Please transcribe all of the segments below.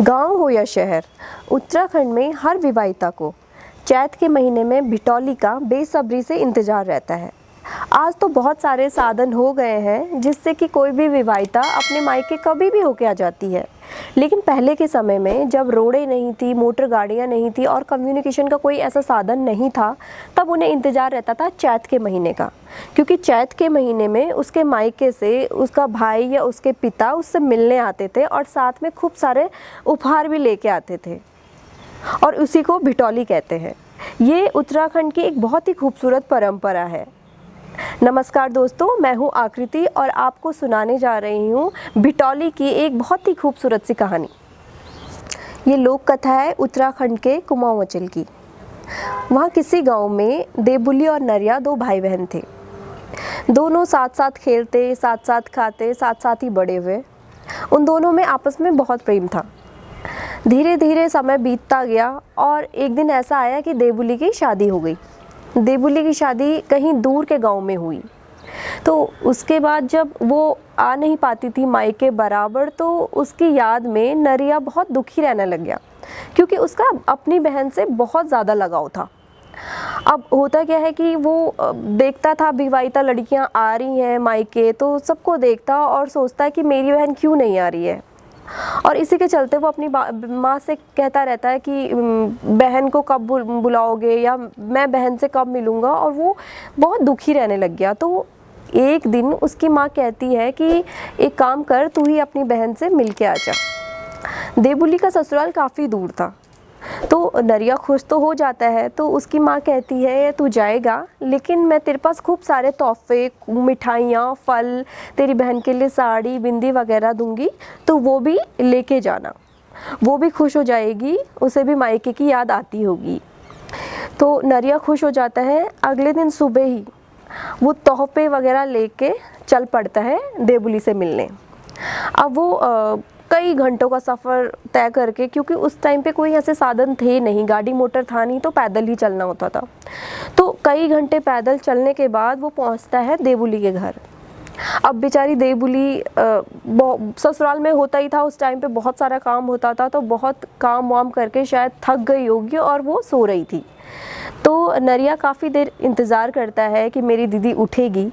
गांव हो या शहर, उत्तराखंड में हर विवाहिता को चैत के महीने में भिटौली का बेसब्री से इंतज़ार रहता है। आज तो बहुत सारे साधन हो गए हैं जिससे कि कोई भी विवाहिता अपने मायके कभी भी होके आ जाती है। लेकिन पहले के समय में जब रोडें नहीं थी, मोटर गाड़ियाँ नहीं थी और कम्युनिकेशन का कोई ऐसा साधन नहीं था, तब उन्हें इंतज़ार रहता था चैत के महीने का। क्योंकि चैत के महीने में उसके मायके से उसका भाई या उसके पिता उससे मिलने आते थे और साथ में खूब सारे उपहार भी लेके आते थे, और उसी को भिटौली कहते हैं। ये उत्तराखंड की एक बहुत ही खूबसूरत परंपरा है। नमस्कार दोस्तों, मैं हूँ आकृति और आपको सुनाने जा रही हूँ भिटौली की एक बहुत ही खूबसूरत सी कहानी। ये लोक कथा है उत्तराखंड के कुमाऊं अंचल की। वहाँ किसी गांव में देवबुली और नरिया दो भाई बहन थे। दोनों साथ साथ खेलते, साथ साथ खाते, साथ साथ ही बड़े हुए। उन दोनों में आपस में बहुत प्रेम था। धीरे धीरे समय बीतता गया और एक दिन ऐसा आया कि देवबुली की शादी हो गई। देवबुली की शादी कहीं दूर के गांव में हुई। तो उसके बाद जब वो आ नहीं पाती थी मायके बराबर, तो उसकी याद में नरिया बहुत दुखी रहने लग गया, क्योंकि उसका अपनी बहन से बहुत ज़्यादा लगाव था। अब होता क्या है कि वो देखता था विवाहिता लड़कियां आ रही हैं मायके, तो सबको देखता और सोचता है कि मेरी बहन क्यों नहीं आ रही है। और इसी के चलते वो अपनी माँ से कहता रहता है कि बहन को कब बुलाओगे या मैं बहन से कब मिलूँगा, और वो बहुत दुखी रहने लग गया। तो एक दिन उसकी माँ कहती है कि एक काम कर, तू ही अपनी बहन से मिल के आ जा। देवबुली का ससुराल काफ़ी दूर था, तो नरिया खुश तो हो जाता है। तो उसकी माँ कहती है तू जाएगा, लेकिन मैं तेरे पास खूब सारे तोहफे, मिठाइयाँ, फल, तेरी बहन के लिए साड़ी, बिंदी वगैरह दूंगी, तो वो भी लेके जाना। वो भी खुश हो जाएगी, उसे भी मायके की याद आती होगी। तो नरिया खुश हो जाता है। अगले दिन सुबह ही वो तोहफे वगैरह लेके चल पड़ता है देवबुली से मिलने। अब वो कई घंटों का सफ़र तय करके, क्योंकि उस टाइम पे कोई ऐसे साधन थे नहीं, गाड़ी मोटर था नहीं, तो पैदल ही चलना होता था। तो कई घंटे पैदल चलने के बाद वो पहुंचता है देवबुली के घर। अब बेचारी देवबुली ससुराल में होता ही था, उस टाइम पे बहुत सारा काम होता था, तो बहुत काम वाम करके शायद थक गई होगी और वो सो रही थी। तो नरिया काफ़ी देर इंतज़ार करता है कि मेरी दीदी उठेगी,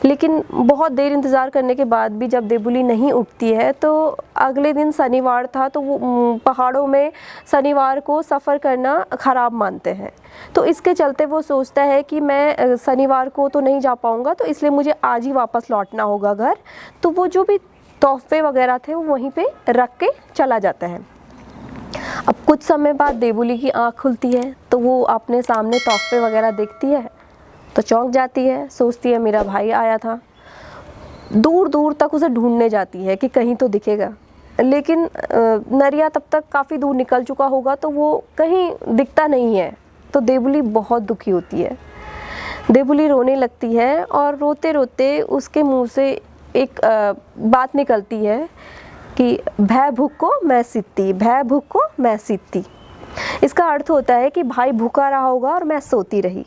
लेकिन बहुत देर इंतज़ार करने के बाद भी जब देवबुली नहीं उठती है, तो अगले दिन शनिवार था, तो वो पहाड़ों में शनिवार को सफ़र करना ख़राब मानते हैं। तो इसके चलते वो सोचता है कि मैं शनिवार को तो नहीं जा पाऊँगा, तो इसलिए मुझे आज ही वापस लौटना होगा घर। तो वो जो भी तोहफे वगैरह थे वो वहीं पे रख के चला जाता है। अब कुछ समय बाद देवबुली की आँख खुलती है, तो वो अपने सामने तोहफे वगैरह देखती है तो चौंक जाती है, सोचती है मेरा भाई आया था। दूर दूर तक उसे ढूंढने जाती है कि कहीं तो दिखेगा, लेकिन नरिया तब तक काफ़ी दूर निकल चुका होगा, तो वो कहीं दिखता नहीं है। तो देवबुली बहुत दुखी होती है। देवबुली रोने लगती है और रोते रोते उसके मुंह से एक बात निकलती है कि भय भूख को मैं सीती, भय भूख को मैं सीती। इसका अर्थ होता है कि भाई भूखा रहा होगा और मैं सोती रही।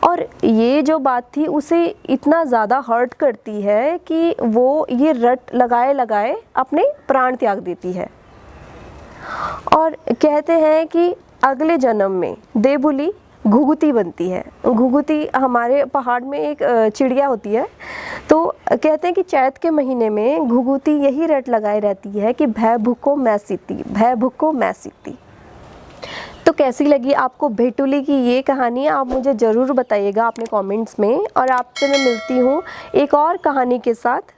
और ये जो बात थी उसे इतना ज़्यादा हर्ट करती है कि वो ये रट लगाए लगाए अपने प्राण त्याग देती है। और कहते हैं कि अगले जन्म में देवबुली घुघुती बनती है। घुघुती हमारे पहाड़ में एक चिड़िया होती है। तो कहते हैं कि चैत के महीने में घुघुती यही रट लगाए रहती है कि भय भूख को मैं सीती, भय भूख को मैं सीती। तो कैसी लगी आपको भिटौली की ये कहानी, आप मुझे ज़रूर बताइएगा अपने कमेंट्स में। और आपसे मैं मिलती हूँ एक और कहानी के साथ।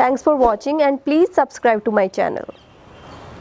Thanks for watching and please subscribe to my channel.